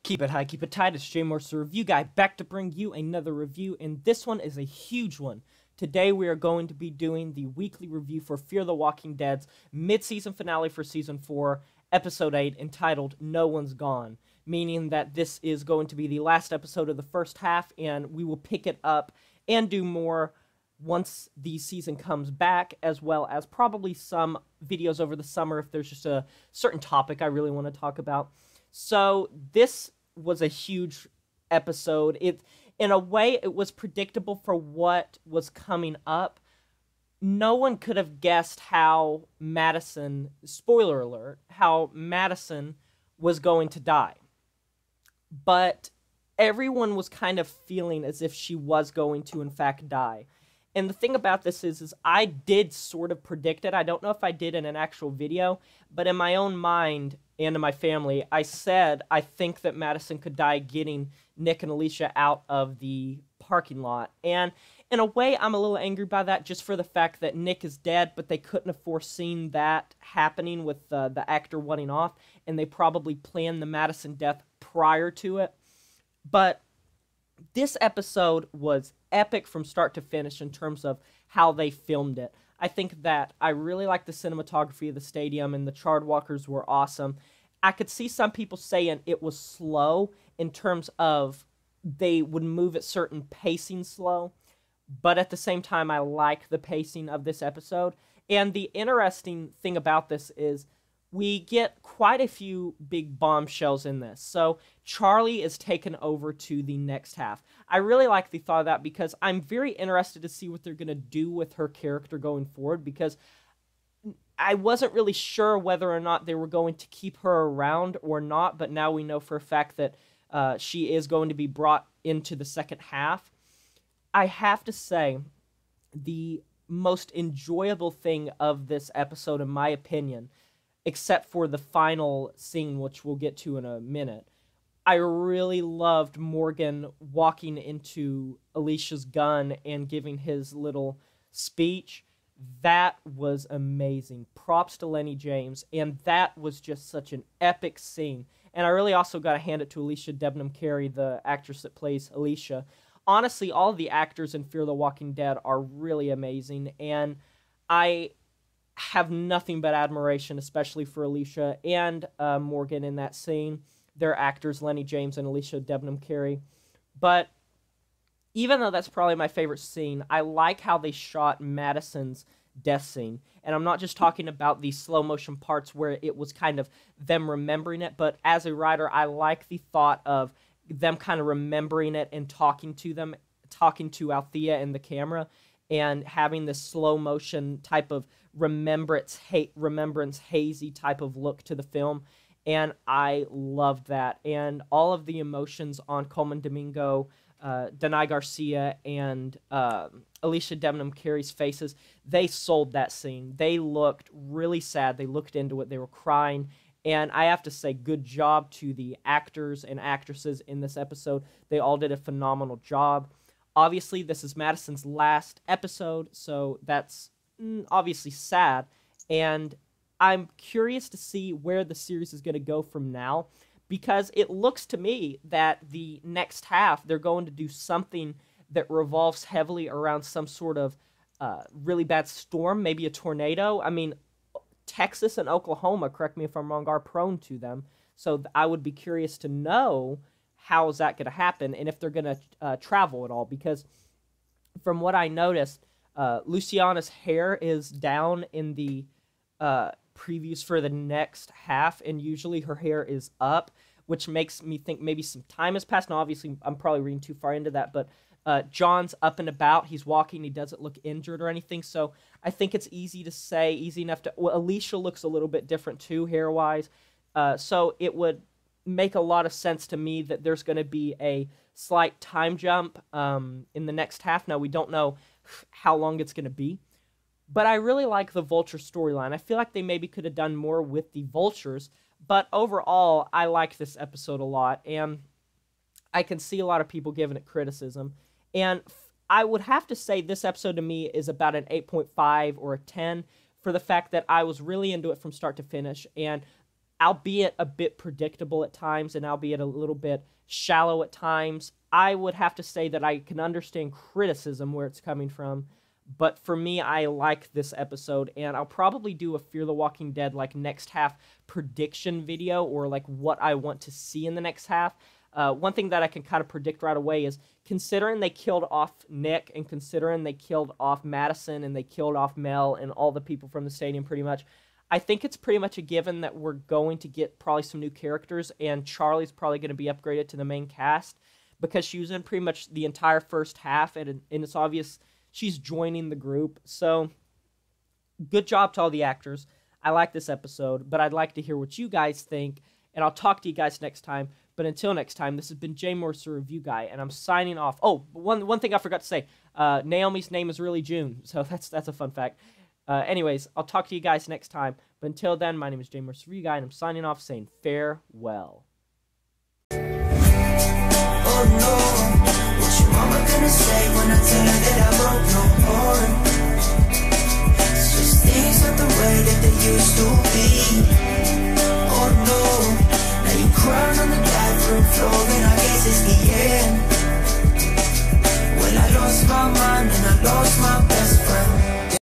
Keep it high, keep it tight. It's JMorse the Review Guy, back to bring you another review, and this one is a huge one. Today we are going to be doing the weekly review for Fear the Walking Dead's mid-season finale for Season 4, Episode 8, entitled No One's Gone, meaning that this is going to be the last episode of the first half, and we will pick it up and do more once the season comes back, as well as probably some videos over the summer if there's just a certain topic I really want to talk about. So this was a huge episode. In a way, it was predictable for what was coming up. No one could have guessed how Madison, spoiler alert, how Madison was going to die. But everyone was kind of feeling as if she was going to, in fact, die. And the thing about this is I did sort of predict it. I don't know if I did in an actual video, but in my own mind and in my family, I said I think that Madison could die getting Nick and Alicia out of the parking lot. And in a way, I'm a little angry by that just for the fact that Nick is dead, but they couldn't have foreseen that happening with the actor wanting off, and they probably planned the Madison death prior to it. But this episode was epic from start to finish in terms of how they filmed it. I think that I really like the cinematography of the stadium, and the Charred Walkers were awesome. I could see some people saying it was slow in terms of they would move at certain pacing slow, but at the same time, I like the pacing of this episode. And the interesting thing about this is we get quite a few big bombshells in this. So Charlie is taken over to the next half. I really like the thought of that because I'm very interested to see what they're going to do with her character going forward, because I wasn't really sure whether or not they were going to keep her around or not, but now we know for a fact that she is going to be brought into the second half. I have to say, the most enjoyable thing of this episode, in my opinion, except for the final scene, which we'll get to in a minute, I really loved Morgan walking into Alicia's gun and giving his little speech. That was amazing. Props to Lenny James, and that was just such an epic scene. And I really also got to hand it to Alicia Debnam Carey, the actress that plays Alicia. Honestly, all of the actors in Fear the Walking Dead are really amazing, and I have nothing but admiration, especially for Alicia and Morgan in that scene. They're actors, Lenny James and Alicia Debnam Carey. But even though that's probably my favorite scene, I like how they shot Madison's death scene. And I'm not just talking about the slow motion parts where it was kind of them remembering it, but as a writer, I like the thought of them kind of remembering it and talking to Althea in the camera, and having this slow motion type of remembrance hazy type of look to the film. And I loved that. And all of the emotions on Coleman Domingo, Danai Garcia, and Alicia Debnam Carey's faces, they sold that scene. They looked really sad. They looked into it. They were crying. And I have to say, good job to the actors and actresses in this episode. They all did a phenomenal job. Obviously, this is Madison's last episode, so that's obviously sad. And I'm curious to see where the series is going to go from now, because it looks to me that the next half, they're going to do something that revolves heavily around some sort of really bad storm, maybe a tornado. I mean, Texas and Oklahoma, correct me if I'm wrong, are prone to them. So I would be curious to know how is that going to happen, and if they're going to travel at all, because from what I noticed, Luciana's hair is down in the previews for the next half, and usually her hair is up, which makes me think maybe some time has passed. Now, obviously, I'm probably reading too far into that, but John's up and about. He's walking. He doesn't look injured or anything, so I think it's easy enough to... Well, Alicia looks a little bit different, too, hair-wise, so it would make a lot of sense to me that there's going to be a slight time jump in the next half. Now, we don't know how long it's going to be, but I really like the Vulture storyline. I feel like they maybe could have done more with the Vultures, but overall, I like this episode a lot, and I can see a lot of people giving it criticism, and I would have to say this episode to me is about an 8.5 or a 10 for the fact that I was really into it from start to finish, and albeit a bit predictable at times and albeit a little bit shallow at times. I would have to say that I can understand criticism where it's coming from, but for me, I like this episode, and I'll probably do a Fear the Walking Dead like next half prediction video, or like what I want to see in the next half. One thing that I can kind of predict right away is, considering they killed off Nick, and considering they killed off Madison, and they killed off Mel, and all the people from the stadium pretty much, I think it's pretty much a given that we're going to get probably some new characters, and Charlie's probably going to be upgraded to the main cast, because she was in pretty much the entire first half, and it's obvious she's joining the group. So, good job to all the actors. I like this episode, but I'd like to hear what you guys think, and I'll talk to you guys next time. But until next time, this has been Jay Morse, the Review Guy, and I'm signing off. Oh, one thing I forgot to say. Naomi's name is really June, so that's a fun fact. Anyways, I'll talk to you guys next time. But until then, my name is Jay Morse, the Review Guy, and I'm signing off saying farewell. Oh no, what your mama gonna say when I tell her that I broke no heart? It's just things not the way that they used to be. Oh no, now you crying on the bathroom floor, and I guess it's the end. Well, I lost my mind and I lost my best friend.